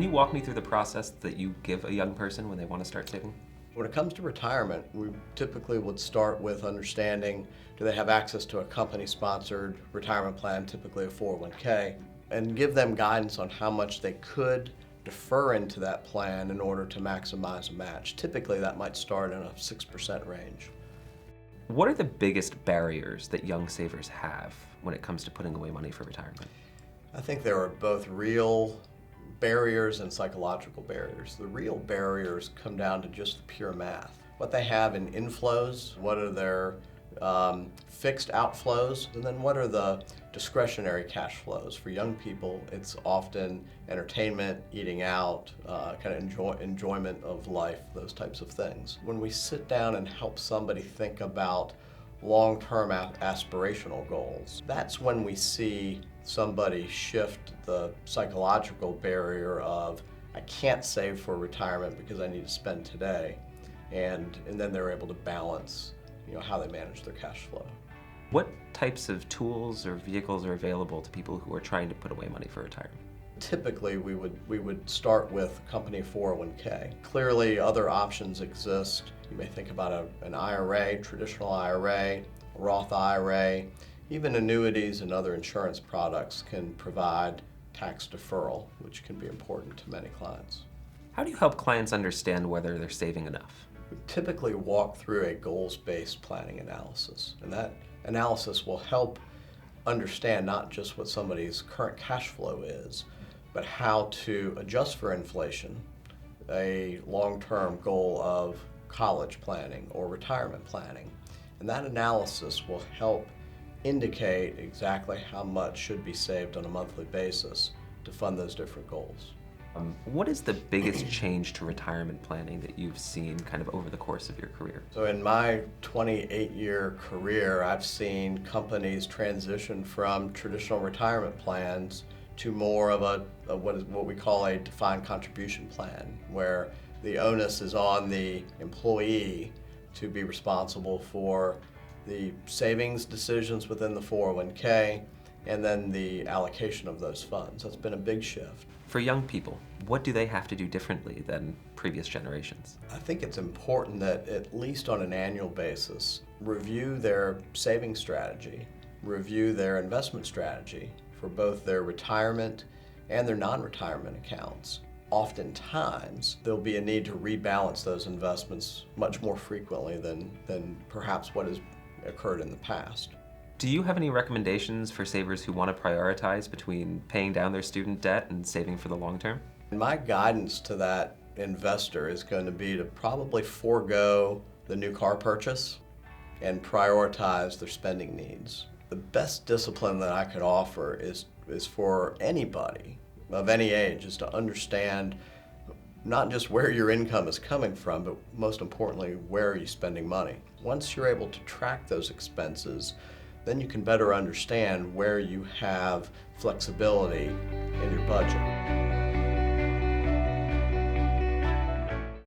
Can you walk me through the process that you give a young person when they want to start saving? When it comes to retirement, we typically would start with understanding, do they have access to a company-sponsored retirement plan, typically a 401k, and give them guidance on how much they could defer into that plan in order to maximize a match. Typically, that might start in a 6% range. What are the biggest barriers that young savers have when it comes to putting away money for retirement? I think there are both real barriers and psychological barriers. The real barriers come down to just the pure math. What they have in inflows, what are their fixed outflows, and then what are the discretionary cash flows. For young people, it's often entertainment, eating out, kind of enjoyment of life, those types of things. When we sit down and help somebody think about long-term aspirational goals, that's when we see somebody shift the psychological barrier of, I can't save for retirement because I need to spend today, and then they're able to balance how they manage their cash flow. What types of tools or vehicles are available to people who are trying to put away money for retirement? Typically, we would start with company 401k. Clearly, other options exist. You may think about an IRA, traditional IRA, Roth IRA. Even annuities and other insurance products can provide tax deferral, which can be important to many clients. How do you help clients understand whether they're saving enough? We typically walk through a goals-based planning analysis, and that analysis will help understand not just what somebody's current cash flow is, but how to adjust for inflation, a long-term goal of college planning or retirement planning. And that analysis will help indicate exactly how much should be saved on a monthly basis to fund those different goals. What is the biggest change to retirement planning that you've seen kind of over the course of your career? So in my 28-year career, I've seen companies transition from traditional retirement plans to more of what we call a defined contribution plan, where the onus is on the employee to be responsible for the savings decisions within the 401k and then the allocation of those funds. That's been a big shift. For young people, what do they have to do differently than previous generations? I think it's important that at least on an annual basis, review their saving strategy, review their investment strategy for both their retirement and their non-retirement accounts. Oftentimes, there'll be a need to rebalance those investments much more frequently than perhaps what has occurred in the past. Do you have any recommendations for savers who want to prioritize between paying down their student debt and saving for the long term? My guidance to that investor is going to be to probably forego the new car purchase and prioritize their spending needs. The best discipline that I could offer is for anybody of any age is to understand not just where your income is coming from, but most importantly, where are you spending money. Once you're able to track those expenses, then you can better understand where you have flexibility in your budget.